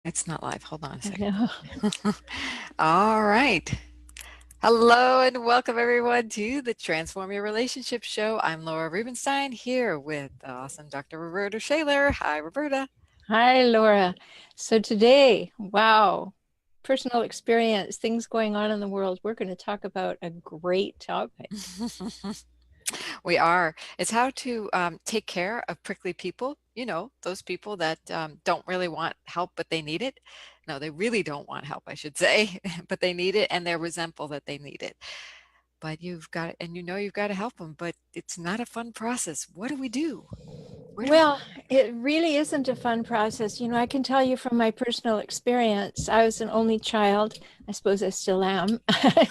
It's not live. Hold on a I second. know. All right. Hello and welcome everyone to the Transform Your Relationship Show. I'm Laura Rubinstein here with the awesome Dr. Roberta Shaler. Hi, Roberta. Hi, Laura. So today, wow, personal experience, things going on in the world. We're going to talk about a great topic. We are. It's how to take care of prickly people. You know, those people that don't really want help, but they need it. No, they really don't want help, I should say, but they need it and they're resentful that they need it. But you've got, and you know you've got to help them, but it's not a fun process. What do we do? Where do we Well, it really isn't a fun process. I can tell you from my personal experience, I was an only child. I suppose I still am.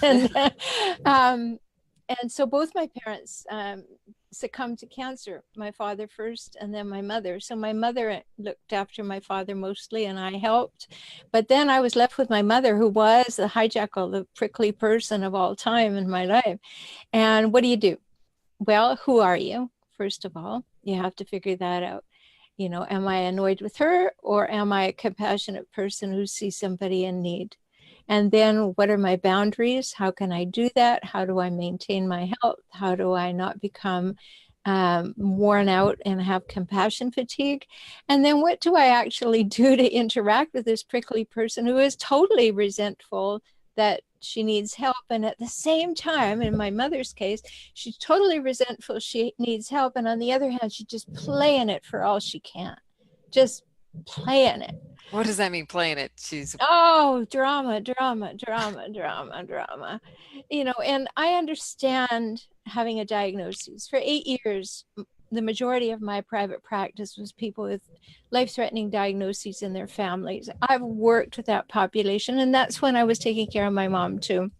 and, um, and so both my parents succumbed to cancer, my father first and then my mother. So my mother looked after my father mostly and I helped. But then I was left with my mother, who was the hijackal, the prickly person of all time in my life. And what do you do? Well, who are you? First of all, you have to figure that out. Am I annoyed with her or am I a compassionate person who sees somebody in need? And then what are my boundaries? How can I do that? How do I maintain my health? How do I not become worn out and have compassion fatigue? And then what do I actually do to interact with this prickly person who is totally resentful that she needs help? And at the same time, in my mother's case, she's totally resentful. She needs help. And on the other hand, she's just playing it for all she can. Just playing it. What does that mean, playing it? She's Oh, drama, drama, drama, drama, drama. And I understand having a diagnosis. For 8 years, the majority of my private practice was people with life-threatening diagnoses in their families. I've worked with that population, and that's when I was taking care of my mom too.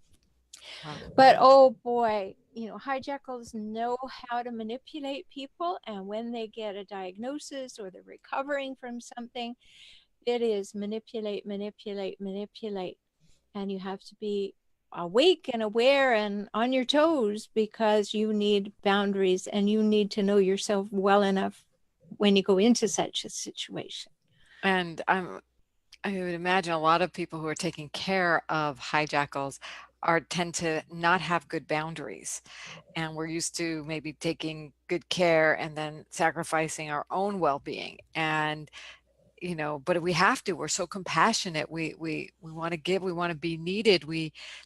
wow. But oh boy, hijackals know how to manipulate people. And when they get a diagnosis or they're recovering from something, it is manipulate, manipulate, manipulate. And you have to be awake and aware and on your toes because you need boundaries and you need to know yourself well enough when you go into such a situation. And I would imagine a lot of people who are taking care of hijackals are tend to not have good boundaries. And we're used to maybe taking good care and then sacrificing our own well-being. And but we have to. We're so compassionate. We want to give. We want to be needed.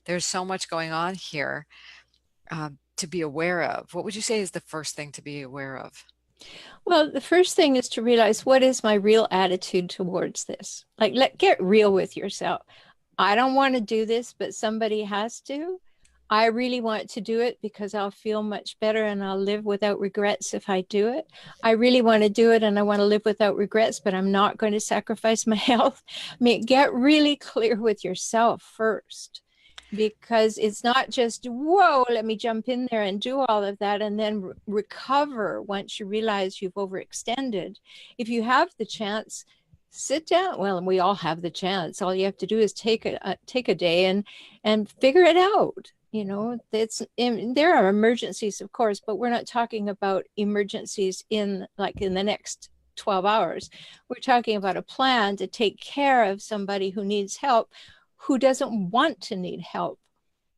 There's so much going on here to be aware of. What would you say is the first thing to be aware of? Well, the first thing is to realize, what is my real attitude towards this? Like, get real with yourself. I don't want to do this, but somebody has to. I really want to do it because I'll feel much better and I'll live without regrets if I do it. I really want to do it and I want to live without regrets, but I'm not going to sacrifice my health. I mean, get really clear with yourself first, because it's not just, whoa, let me jump in there and do all of that and then recover once you realize you've overextended. If you have the chance, sit down. Well, we all have the chance. All you have to do is take a day and figure it out. There are emergencies, of course, but we're not talking about emergencies in the next 12 hours. We're talking about a plan to take care of somebody who needs help, who doesn't want to need help.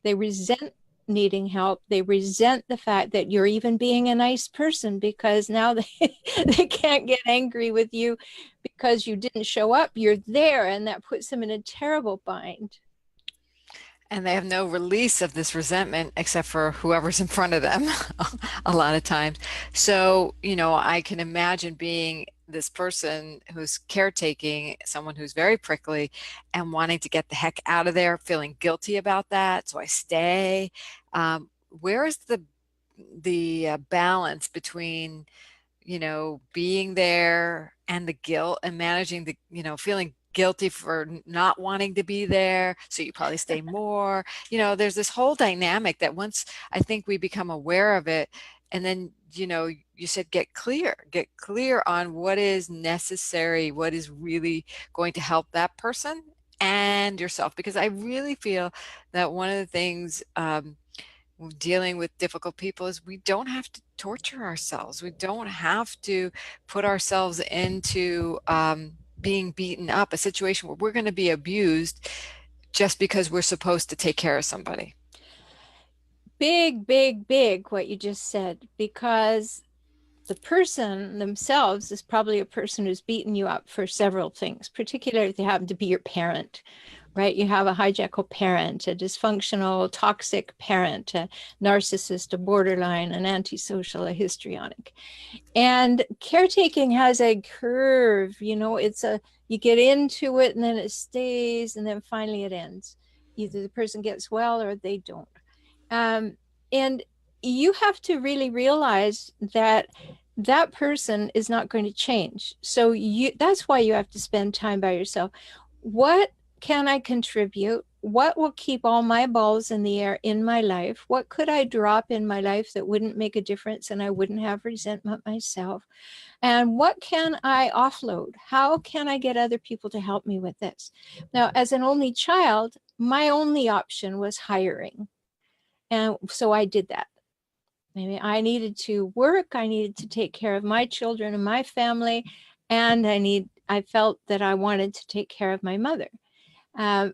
They resent needing help. They resent the fact that you're even being a nice person, because now they can't get angry with you because you didn't show up. You're there, and that puts them in a terrible bind. And they have no release of this resentment except for whoever's in front of them a lot of times. So, I can imagine being this person who's caretaking someone who's very prickly and wanting to get the heck out of there, feeling guilty about that. So I stay. Where is the balance between being there and the guilt and managing the, feeling guilty for not wanting to be there. So you probably stay more, there's this whole dynamic that once I think we become aware of it, and then, you said get clear on what is necessary, what is really going to help that person and yourself. Because I really feel that one of the things, dealing with difficult people is we don't have to torture ourselves. We don't have to put ourselves into being beaten up, a situation where we're going to be abused just because we're supposed to take care of somebody. Big, big, big, what you just said, because the person themselves is probably a person who's beaten you up for several things, particularly if they happen to be your parent, right? You have a hijackal parent, a dysfunctional, toxic parent, a narcissist, a borderline, an antisocial, a histrionic. And caretaking has a curve, it's you get into it and then it stays and then finally it ends. Either the person gets well or they don't. Um, and you have to really realize that that person is not going to change. So that's why you have to spend time by yourself. What can I contribute? What will keep all my balls in the air in my life? What could I drop in my life that wouldn't make a difference and I wouldn't have resentment myself? And what can I offload? How can I get other people to help me with this? Now, as an only child, my only option was hiring. And so I did that. Maybe I needed to work, I needed to take care of my children and my family, and I felt that I wanted to take care of my mother.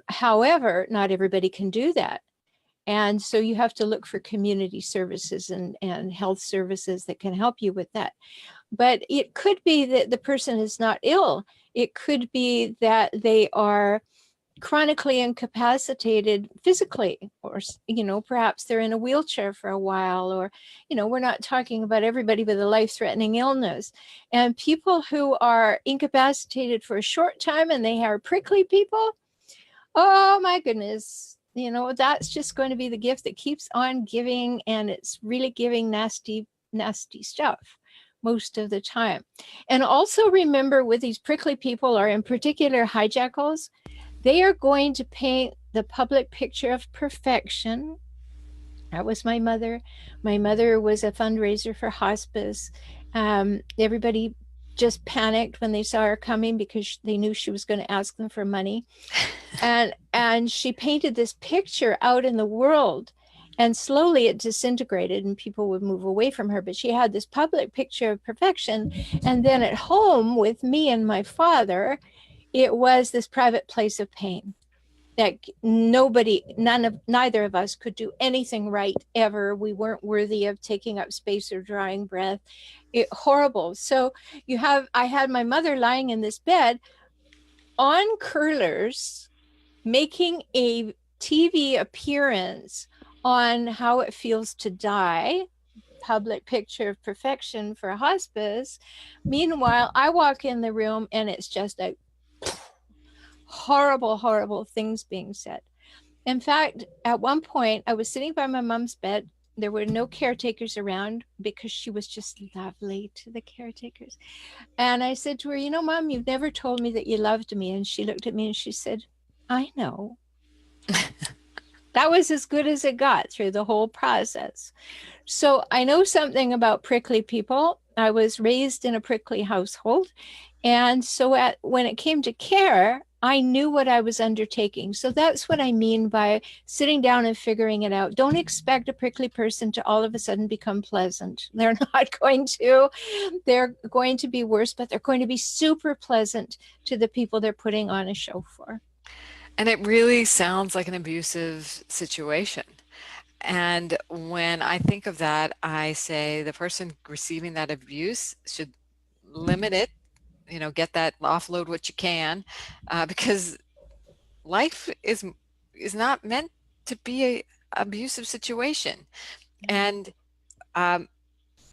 However, not everybody can do that. And so you have to look for community services and health services that can help you with that. But it could be that the person is not ill. It could be that they are chronically incapacitated physically, or perhaps they're in a wheelchair for a while, or we're not talking about everybody with a life-threatening illness. And people who are incapacitated for a short time and they are prickly people, oh my goodness, that's just going to be the gift that keeps on giving, and it's really giving nasty stuff most of the time. And also remember, with these prickly people, or in particular hijackals, they are going to paint the public picture of perfection. That was my mother. My mother was a fundraiser for hospice. Everybody just panicked when they saw her coming because they knew she was going to ask them for money. And she painted this picture out in the world. And slowly it disintegrated and people would move away from her. But she had this public picture of perfection. And then at home with me and my father, it was this private place of pain that neither of us could do anything right ever. We weren't worthy of taking up space or drawing breath. Horrible. So I had my mother lying in this bed on curlers, making a TV appearance on how it feels to die, public picture of perfection for hospice. Meanwhile, I walk in the room and it's just a horrible, horrible things being said. In fact, at one point, I was sitting by my mom's bed. There were no caretakers around because she was just lovely to the caretakers. And I said to her, Mom, you've never told me that you loved me. And she looked at me and she said, I know. That was as good as it got through the whole process. So I know something about prickly people. I was raised in a prickly household. And so when it came to care, I knew what I was undertaking. So that's what I mean by sitting down and figuring it out. Don't expect a prickly person to all of a sudden become pleasant. They're not going to. They're going to be worse, but they're going to be super pleasant to the people they're putting on a show for. And it really sounds like an abusive situation. And when I think of that, I say the person receiving that abuse should limit it, get that, offload what you can, because life is not meant to be a abusive situation. And I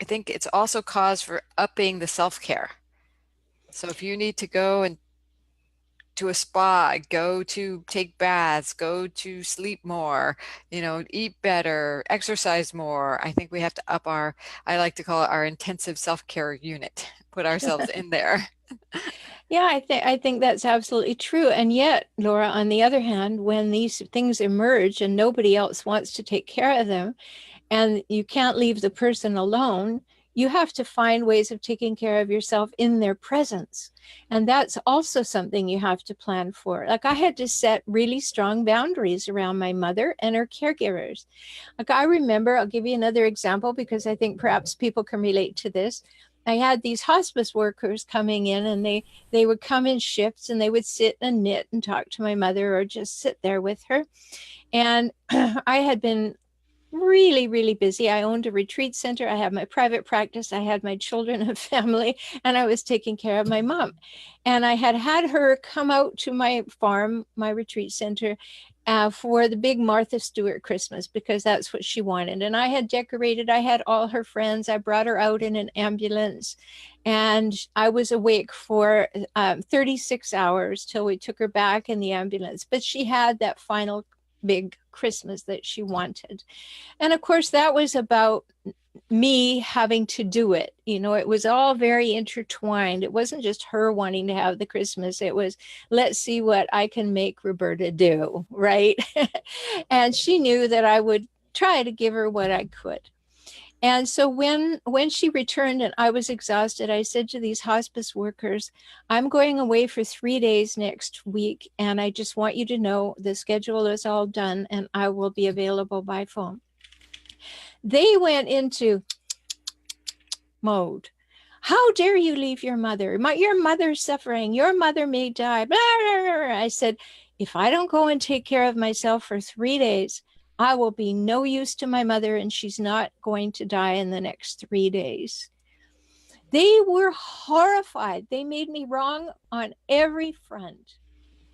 think it's also cause for upping the self-care. So if you need to go and to a spa, go to take baths, go to sleep more, eat better, exercise more. I think we have to up I like to call it our intensive self-care unit, put ourselves in there. Yeah, I think that's absolutely true. And yet, Laura, on the other hand, when these things emerge and nobody else wants to take care of them, and you can't leave the person alone, you have to find ways of taking care of yourself in their presence. And that's also something you have to plan for. Like, I had to set really strong boundaries around my mother and her caregivers. Like, I remember, I'll give you another example because I think perhaps people can relate to this. I had these hospice workers coming in, and they would come in shifts, and they would sit and knit and talk to my mother or just sit there with her. And I had been really, really busy. I owned a retreat center. I had my private practice. I had my children and family, and I was taking care of my mom. And I had had her come out to my farm, my retreat center, for the big Martha Stewart Christmas, because that's what she wanted. And I had decorated, I had all her friends. I brought her out in an ambulance, and I was awake for 36 hours till we took her back in the ambulance. But she had that final big Christmas that she wanted. And of course, that was about me having to do it. You know, it was all very intertwined. It wasn't just her wanting to have the Christmas. It was, let's see what I can make Rhoberta do, right? And she knew that I would try to give her what I could. And so when she returned and I was exhausted, I said to these hospice workers, I'm going away for 3 days next week, and I just want you to know the schedule is all done and I will be available by phone. They went into mode. How dare you leave your mother? Your mother's suffering. Your mother may die. Blah, blah, blah. I said, if I don't go and take care of myself for 3 days, I will be no use to my mother, and she's not going to die in the next 3 days. They were horrified. They made me wrong on every front.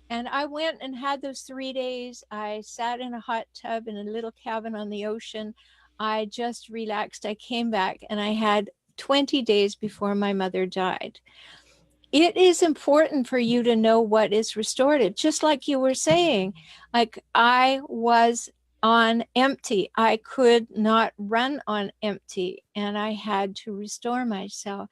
And I went and had those 3 days. I sat in a hot tub in a little cabin on the ocean. I just relaxed. I came back and I had 20 days before my mother died. It is important for you to know what is restorative, just like you were saying. Like, I was on empty. I could not run on empty, and I had to restore myself.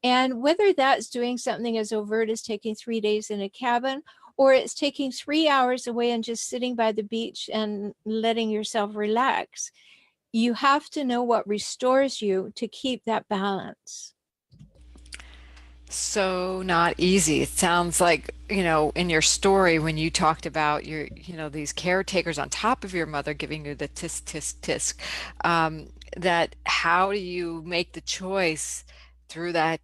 And whether that's doing something as overt as taking 3 days in a cabin, or it's taking 3 hours away and just sitting by the beach and letting yourself relax, you have to know what restores you to keep that balance. So not easy. It sounds like, in your story when you talked about these caretakers on top of your mother giving you the tisk, tisk, tisk, that how do you make the choice through that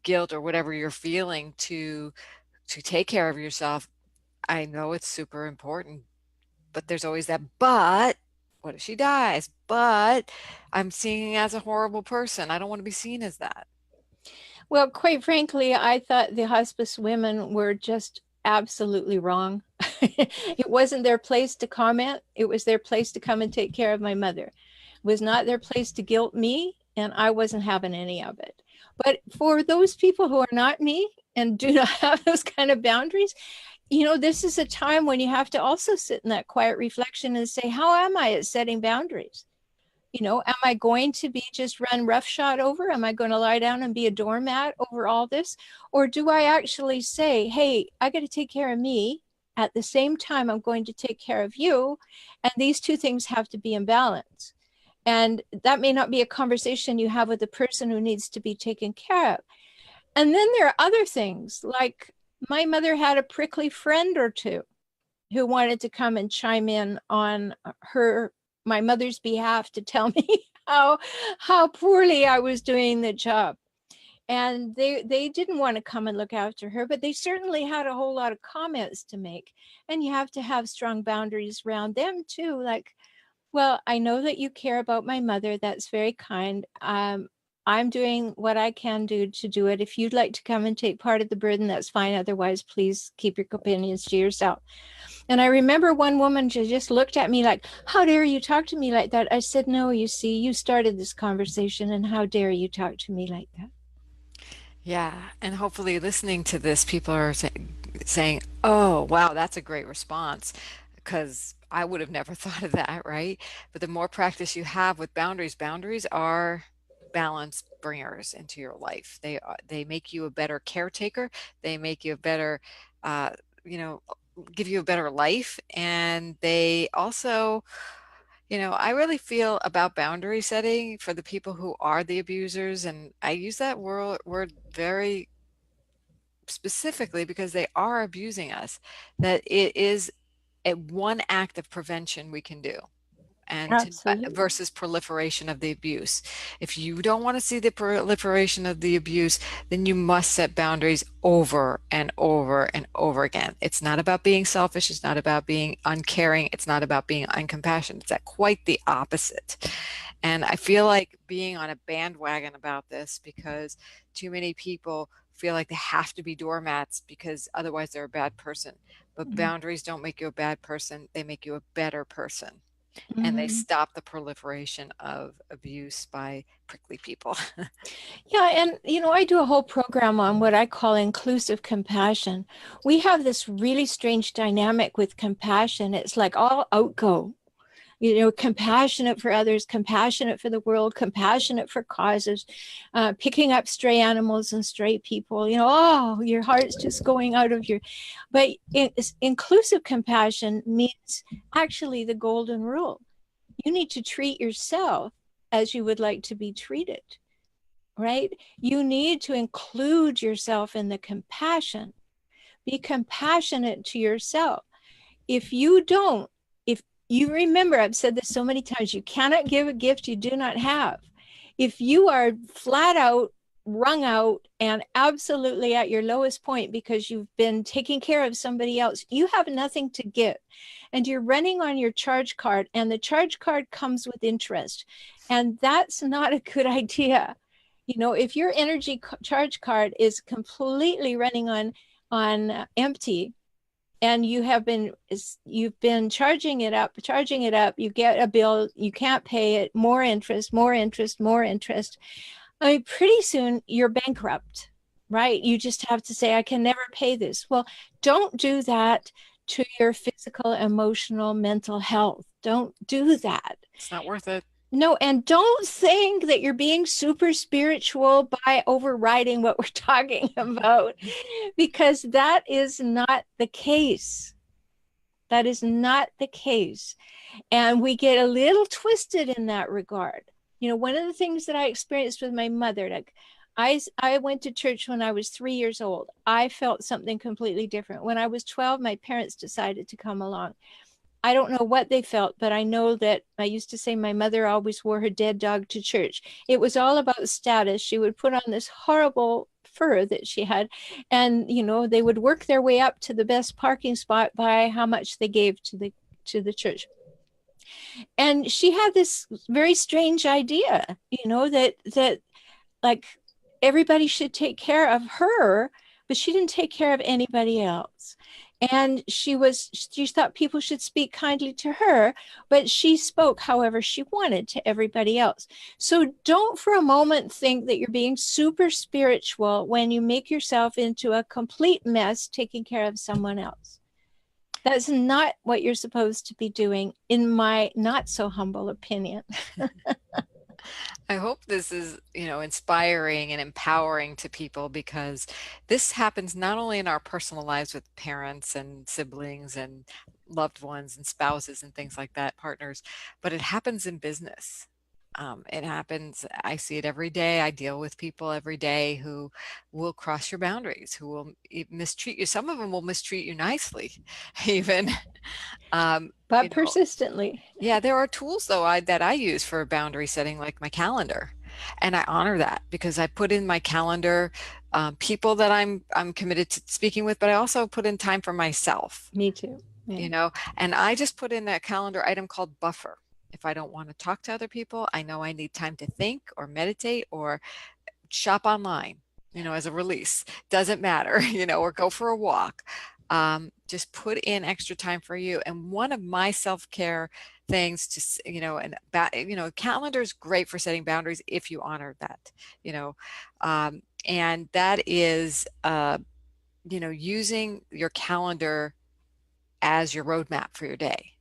guilt or whatever you're feeling to take care of yourself? I know it's super important, but there's always that but. What if she dies? But I'm seeing as a horrible person. I don't want to be seen as that. Well, quite frankly, I thought the hospice women were just absolutely wrong. It wasn't their place to comment. It was their place to come and take care of my mother. It was not their place to guilt me, and I wasn't having any of it. But for those people who are not me and do not have those kind of boundaries, this is a time when you have to also sit in that quiet reflection and say, how am I at setting boundaries? Am I going to be just run roughshod over? Am I going to lie down and be a doormat over all this? Or do I actually say, hey, I got to take care of me. At the same time, I'm going to take care of you. And these two things have to be in balance. And that may not be a conversation you have with the person who needs to be taken care of. And then there are other things, like my mother had a prickly friend or two who wanted to come and chime in on my mother's behalf to tell me how poorly I was doing the job. And they didn't want to come and look after her, but they certainly had a whole lot of comments to make. And you have to have strong boundaries around them too. Like, well, I know that you care about my mother. That's very kind. I'm doing what I can do to do it. If you'd like to come and take part of the burden, that's fine. Otherwise, please keep your opinions to yourself. And I remember one woman just looked at me like, how dare you talk to me like that? I said, no, you see, you started this conversation, and how dare you talk to me like that? Yeah, and hopefully listening to this, people are saying, "Oh, wow, that's a great response," because I would have never thought of that, right? But the more practice you have with boundaries, boundaries are balance bringers into your life. They make you a better caretaker. They make you a better, uh, you know, give you a better life, and they also I really feel about boundary setting for the people who are the abusers, and I use that word very specifically because they are abusing us, that it is one act of prevention we can do. and Absolutely. versus proliferation of the abuse. If you don't want to see the proliferation of the abuse, then you must set boundaries over and over and over again. It's not about being selfish. It's not about being uncaring. It's not about being uncompassionate. It's quite the opposite. And I feel like being on a bandwagon about this because too many people feel like they have to be doormats because otherwise they're a bad person. But boundaries don't make you a bad person, they make you a better person. And they Mm-hmm. stop the proliferation of abuse by prickly people. Yeah, and I do a whole program on what I call inclusive compassion. We have this really strange dynamic with compassion. It's like all outgo, compassionate for others, compassionate for the world, compassionate for causes, picking up stray animals and stray people. Oh, your heart's just going out of your. But inclusive compassion means actually the golden rule. You need to treat yourself as you would like to be treated, right? You need to include yourself in the compassion. Be compassionate to yourself. If you don't, if you remember, I've said this so many times, you cannot give a gift you do not have. If you are flat out, wrung out, and absolutely at your lowest point because you've been taking care of somebody else, you have nothing to give. And you're running on your charge card, and the charge card comes with interest. And that's not a good idea. If your energy charge card is completely running on empty, and you've been charging it up, you get a bill, you can't pay it, more interest, more interest, more interest. I mean, pretty soon you're bankrupt, right? You just have to say, I can never pay this. Well, don't do that to your physical, emotional, mental health. Don't do that. It's not worth it. No, and don't think that you're being super spiritual by overriding what we're talking about, because that is not the case. That is not the case. And we get a little twisted in that regard. One of the things that I experienced with my mother, like I went to church when I was 3 years old. I felt something completely different. When I was 12, my parents decided to come along. I don't know what they felt, but I know that I used to say my mother always wore her dead dog to church. It was all about status. She would put on this horrible fur that she had, and they would work their way up to the best parking spot by how much they gave to the church. And she had this very strange idea, that like everybody should take care of her, but she didn't take care of anybody else. And she thought people should speak kindly to her, but she spoke however she wanted to everybody else. So don't for a moment think that you're being super spiritual when you make yourself into a complete mess taking care of someone else. That's not what you're supposed to be doing, in my not so humble opinion. I hope this is, inspiring and empowering to people because this happens not only in our personal lives with parents and siblings and loved ones and spouses and things like that, partners, but it happens in business. It happens, I see it every day. I deal with people every day who will cross your boundaries, who will mistreat you. Some of them will mistreat you nicely, even. But persistently. Yeah, there are tools though that I use for boundary setting, like my calendar, and I honor that because I put in my calendar people that I'm committed to speaking with, but I also put in time for myself. Me too. Yeah. And I just put in that calendar item called buffer. If I don't want to talk to other people, I know I need time to think or meditate or shop online, as a release. Doesn't matter, or go for a walk. Just put in extra time for you. And one of my self-care things to, calendar is great for setting boundaries if you honor that, and that is, using your calendar as your roadmap for your day,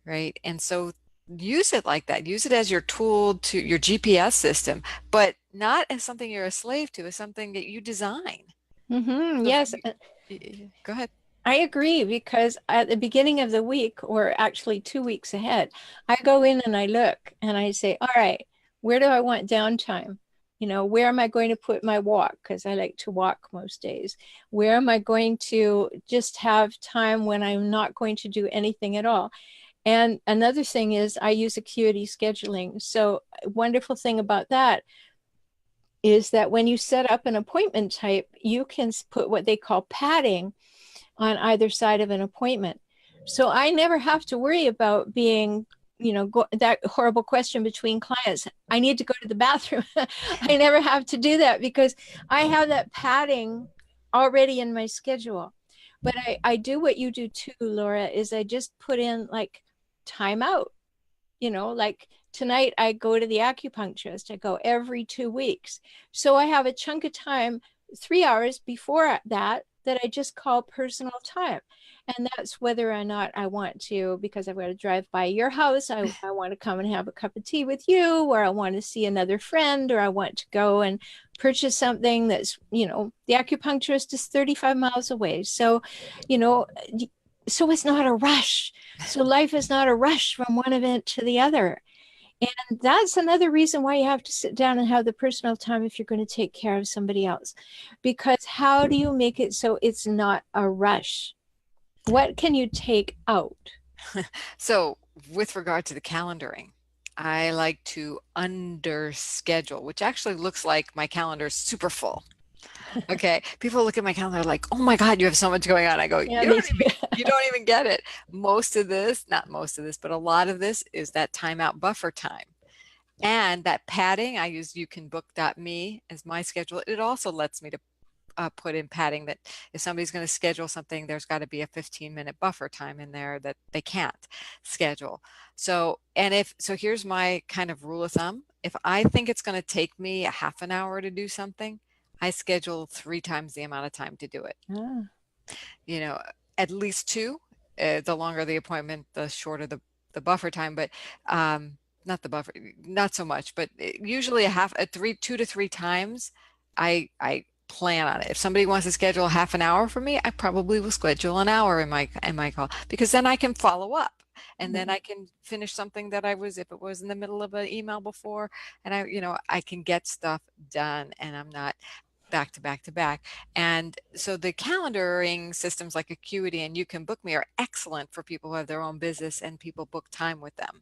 right? And so use it like that. Use it as your tool, to your GPS system, but not as something you're a slave to, as something that you design. Mm-hmm. So Yes. go ahead. I agree, because at the beginning of the week, or actually 2 weeks ahead, I go in and I look and I say, all right, where do I want downtime? Where am I going to put my walk? Because I like to walk most days. Where am I going to just have time when I'm not going to do anything at all? And another thing is I use acuity scheduling. So a wonderful thing about that is that when you set up an appointment type, you can put what they call padding on either side of an appointment. So I never have to worry about being, that horrible question between clients. I need to go to the bathroom. I never have to do that because I have that padding already in my schedule. But I do what you do too, Laura, is I just put in like timeout, like tonight I go to the acupuncturist. I go every 2 weeks. So I have a chunk of time, 3 hours before that I just call personal time. And that's whether or not I want to, because I've got to drive by your house. I want to come and have a cup of tea with you, or I want to see another friend, or I want to go and purchase something that's, the acupuncturist is 35 miles away. So, you know, so it's not a rush. So life is not a rush from one event to the other. And that's another reason why you have to sit down and have the personal time if you're going to take care of somebody else. Because how do you make it so it's not a rush? What can you take out? So with regard to the calendaring, I like to under schedule, which actually looks like my calendar is super full. Okay. People look at my calendar like, oh my God, you have so much going on. I go, Yeah, they do. you don't even get it. Most of this, not most of this, but a lot of this is that timeout buffer time. And that padding, I use youcanbook.me as my schedule. It also lets me to put in padding that if somebody's going to schedule something, there's got to be a 15-minute buffer time in there that they can't schedule. So, so here's my kind of rule of thumb. If I think it's going to take me a half an hour to do something, I schedule 3 times the amount of time to do it. Ah. You know, at least two. The longer the appointment, the shorter the buffer time. But not the buffer, not so much. But usually a 2 to 3 times, I plan on it. If somebody wants to schedule half an hour for me, I probably will schedule an hour in my call, because then I can follow up. And then I can finish something that if it was in the middle of an email before, and I can get stuff done, and I'm not back to back to back. And so the calendaring systems like Acuity and You Can Book Me are excellent for people who have their own business and people book time with them.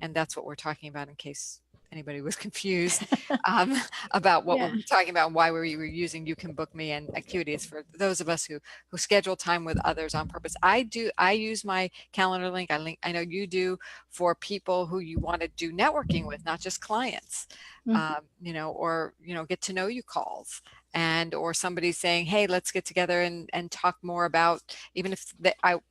And that's what we're talking about, in case anybody was confused um, about what Yeah. we were talking about and why we were using You Can Book Me and Acuity. Is for those of us who schedule time with others on purpose. I use my calendar link. I know you do, for people who you want to do networking with, not just clients. Or get to know you calls, or somebody saying, hey, let's get together and talk more about, even if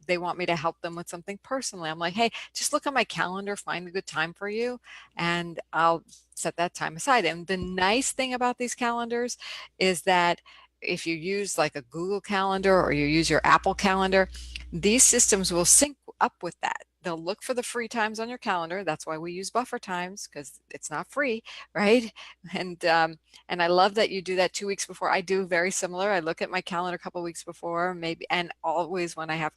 they want me to help them with something personally. I'm like, hey, just look at my calendar, find a good time for you, and I'll set that time aside. And the nice thing about these calendars is that if you use like a Google Calendar or you use your Apple Calendar, these systems will sync up with that. They'll look for the free times on your calendar. That's why we use buffer times, because it's not free, right? And I love that you do that 2 weeks before. I do very similar. I look at my calendar a couple of weeks before, maybe, and always when I have,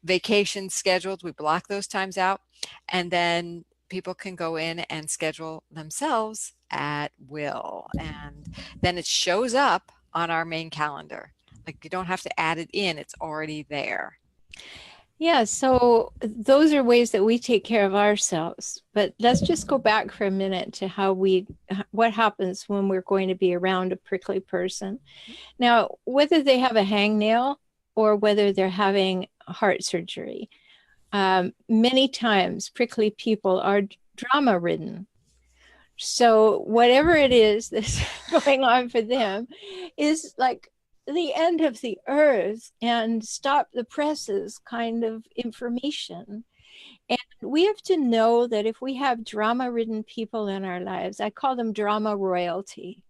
vacations scheduled, we block those times out, and then people can go in and schedule themselves at will, and then it shows up on our main calendar. Like, you don't have to add it in; it's already there. Yeah, so those are ways that we take care of ourselves. But let's just go back for a minute to what happens when we're going to be around a prickly person. Now, whether they have a hangnail or whether they're having heart surgery, many times prickly people are drama ridden. So whatever it is that's going on for them is like the end of the earth and stop the presses kind of information. And we have to know that if we have drama ridden people in our lives, I call them drama royalty,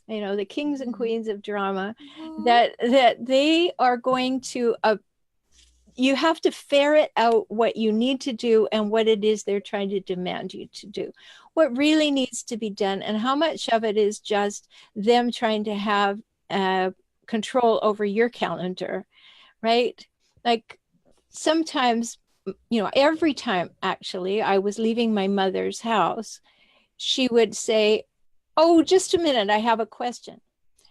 the kings and queens of drama, that they are going to you have to ferret out what you need to do and what it is they're trying to demand you to do, what really needs to be done, and how much of it is just them trying to have control over your calendar, right? Like sometimes, every time actually I was leaving my mother's house, she would say, oh, just a minute, I have a question.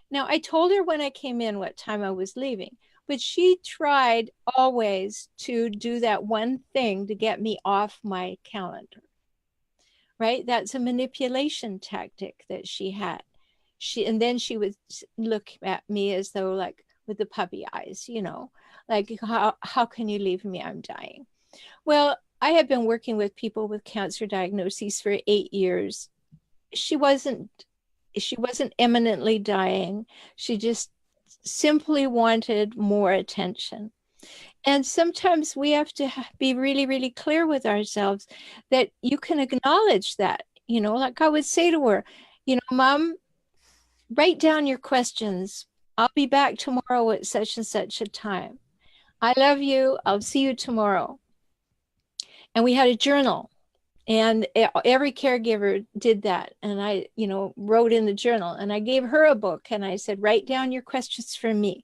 Now, I told her when I came in what time I was leaving, But she tried always to do that one thing to get me off my calendar, right? That's a manipulation tactic that she had. And then she would look at me as though, like, with the puppy eyes, like, how can you leave me? I'm dying. Well, I have been working with people with cancer diagnoses for 8 years. She wasn't she wasn't eminently dying. She just simply wanted more attention. And sometimes we have to be really, really clear with ourselves that you can acknowledge that, like I would say to her, Mom, write down your questions. I'll be back tomorrow at such and such a time. I love you. I'll see you tomorrow. And we had a journal, and every caregiver did that. And I, wrote in the journal, and I gave her a book, and I said, write down your questions for me.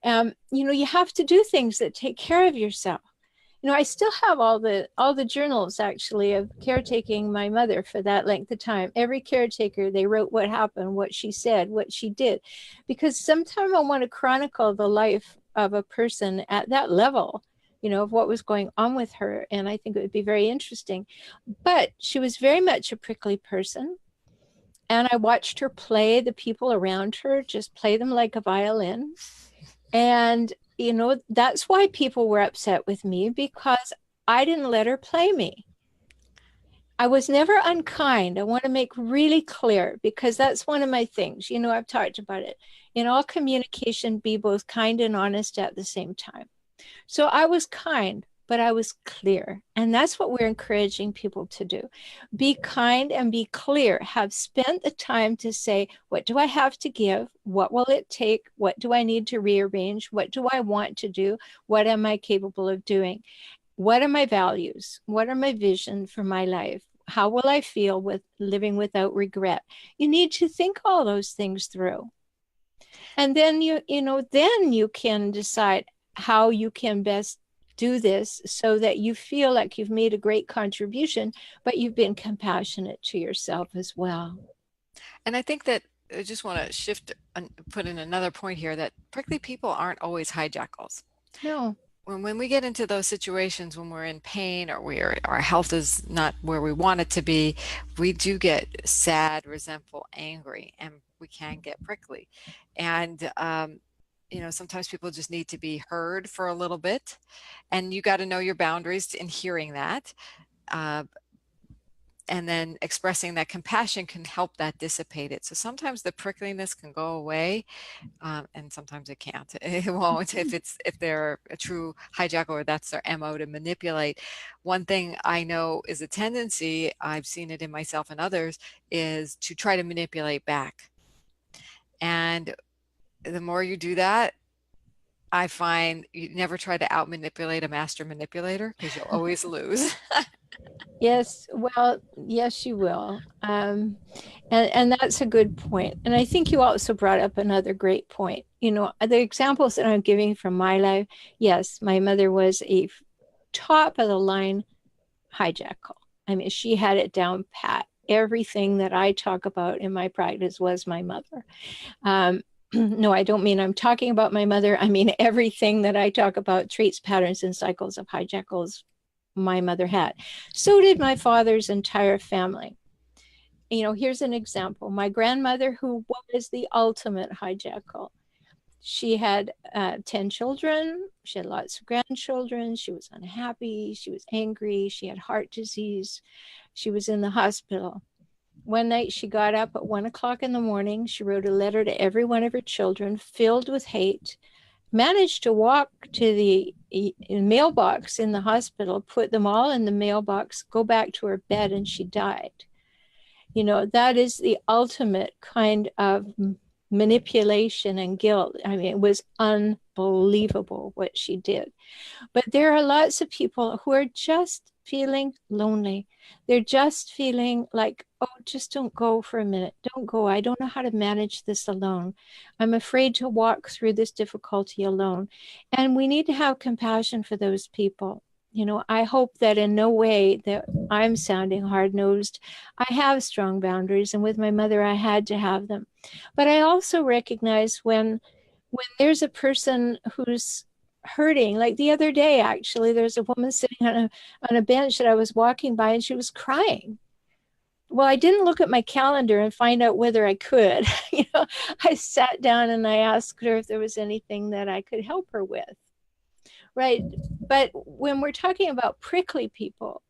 You have to do things that take care of yourself. I still have all the journals actually of caretaking my mother for that length of time. Every caretaker, they wrote what happened, what she said, what she did, because sometimes I want to chronicle the life of a person at that level, of what was going on with her. And I think it would be very interesting. But she was very much a prickly person. And I watched her play the people around her, just play them like a violin. And, that's why people were upset with me, because I didn't let her play me. I was never unkind. I want to make really clear, because that's one of my things. I've talked about it. In all communication, be both kind and honest at the same time. So I was kind, but I was clear. And that's what we're encouraging people to do. Be kind and be clear. Have spent the time to say, what do I have to give? What will it take? What do I need to rearrange? What do I want to do? What am I capable of doing? What are my values? What are my vision for my life? How will I feel with living without regret? You need to think all those things through. And then then you can decide how you can best do this so that you feel like you've made a great contribution, but you've been compassionate to yourself as well. And I think that I just want to shift and put in another point here, that prickly people aren't always hijackals. No. When we get into those situations when we're in pain, or our health is not where we want it to be, we do get sad, resentful, angry, and we can get prickly. And sometimes people just need to be heard for a little bit, and you got to know your boundaries in hearing that. And then expressing that compassion can help that dissipate it. So sometimes the prickliness can go away, and sometimes it can't. It won't if they're a true hijacker, or that's their MO, to manipulate. One thing I know is a tendency, I've seen it in myself and others, is to try to manipulate back. And the more you do that, I find you never try to out manipulate a master manipulator, because you'll always lose. Yes, well, yes, you will. And that's a good point. And I think you also brought up another great point. The examples that I'm giving from my life, yes, my mother was a top of the line hijackal. I mean, she had it down pat. Everything that I talk about in my practice was my mother. No, I don't mean I'm talking about my mother. I mean, everything that I talk about, traits, patterns, and cycles of hijackals, my mother had. So did my father's entire family. Here's an example. My grandmother, who was the ultimate hijackal, she had 10 children. She had lots of grandchildren. She was unhappy. She was angry. She had heart disease. She was in the hospital. One night she got up at 1 o'clock in the morning. She wrote a letter to every one of her children filled with hate, managed to walk to the mailbox in the hospital, put them all in the mailbox, go back to her bed, and she died. That is the ultimate kind of manipulation and guilt. I mean, it was unbelievable what she did. But there are lots of people who are just feeling lonely. They're just feeling like, oh, just don't go for a minute. Don't go. I don't know how to manage this alone. I'm afraid to walk through this difficulty alone. And we need to have compassion for those people. I hope that in no way that I'm sounding hard-nosed. I have strong boundaries, and with my mother, I had to have them. But I also recognize when when there's a person who's hurting, like the other day, actually, there's a woman sitting on a bench that I was walking by and she was crying. Well, I didn't look at my calendar and find out whether I could. I sat down and I asked her if there was anything that I could help her with. Right. But when we're talking about prickly people,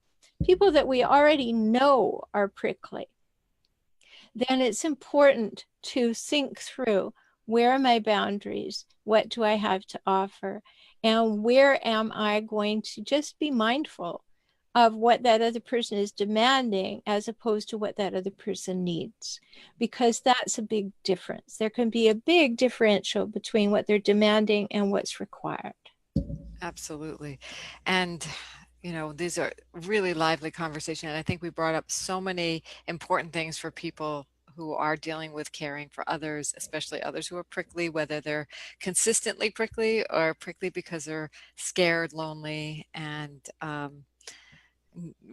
people that we already know are prickly, then it's important to think through, where are my boundaries? What do I have to offer? And where am I going to just be mindful of what that other person is demanding as opposed to what that other person needs? Because that's a big difference. There can be a big differential between what they're demanding and what's required. Absolutely. And, these are really lively conversation. And I think we brought up so many important things for people who are dealing with caring for others, especially others who are prickly, whether they're consistently prickly or prickly because they're scared, lonely, and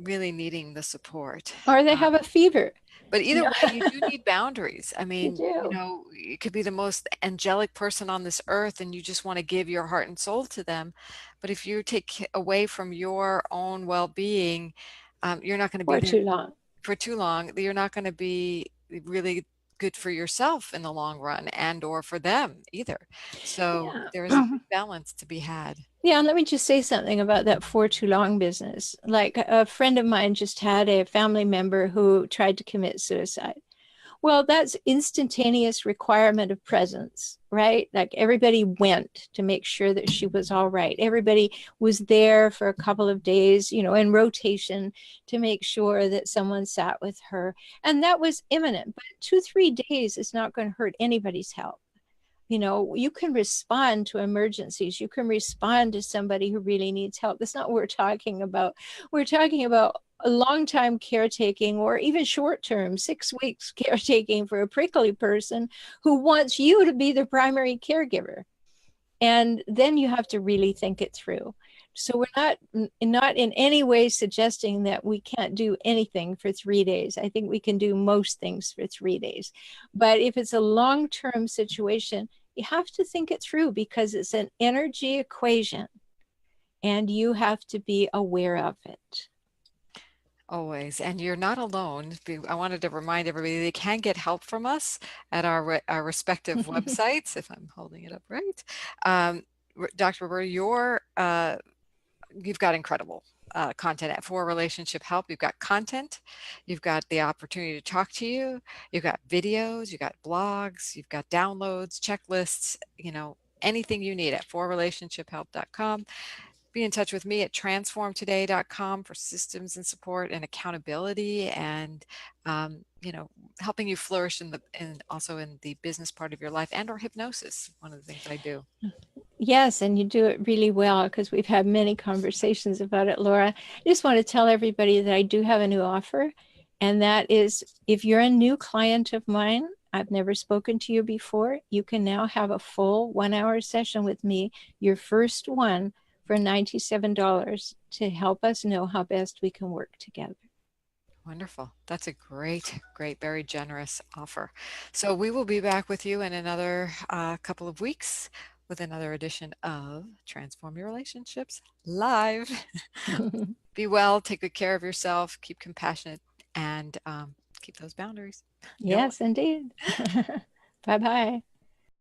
really needing the support. Or they have a fever. But You either know, way, you do need boundaries. I you mean, do. you could be the most angelic person on this earth and you just want to give your heart and soul to them. But if you take away from your own well-being, you're not going to be For there too long. for too long. You're not going to be really good for yourself in the long run and or for them either. So Yeah. there is a good balance to be had. Yeah, and let me just say something about that for too long business. Like a friend of mine just had a family member who tried to commit suicide. Well, that's instantaneous requirement of presence, right? Like everybody went to make sure that she was all right. Everybody was there for a couple of days, in rotation to make sure that someone sat with her. And that was imminent. But 2, 3 days is not going to hurt anybody's health. You can respond to emergencies. You can respond to somebody who really needs help. That's not what we're talking about. We're talking about a long time caretaking or even short term, 6 weeks caretaking for a prickly person who wants you to be the primary caregiver. And then you have to really think it through. So we're not in any way suggesting that we can't do anything for 3 days. I think we can do most things for 3 days. But if it's a long-term situation, you have to think it through because it's an energy equation and you have to be aware of it. Always. And you're not alone. I wanted to remind everybody they can get help from us at our respective websites, if I'm holding it up right. Dr. Roberta, you've got incredible content for relationship help. You've got content, you've got the opportunity to talk to you, you've got videos, you've got blogs, you've got downloads, checklists, anything you need at forrelationshiphelp.com. Be in touch with me at transformtoday.com for systems and support and accountability and helping you flourish and also in the business part of your life and or hypnosis, one of the things I do. Yes, and you do it really well because we've had many conversations about it, Laura. I just want to tell everybody that I do have a new offer, and that is if you're a new client of mine, I've never spoken to you before, you can now have a full 1 hour session with me, your first one, for $97 to help us know how best we can work together. Wonderful. That's a great, great, very generous offer. So we will be back with you in another couple of weeks with another edition of Transform Your Relationships Live. Be well, take good care of yourself, keep compassionate, and keep those boundaries. Yes, indeed. Bye bye.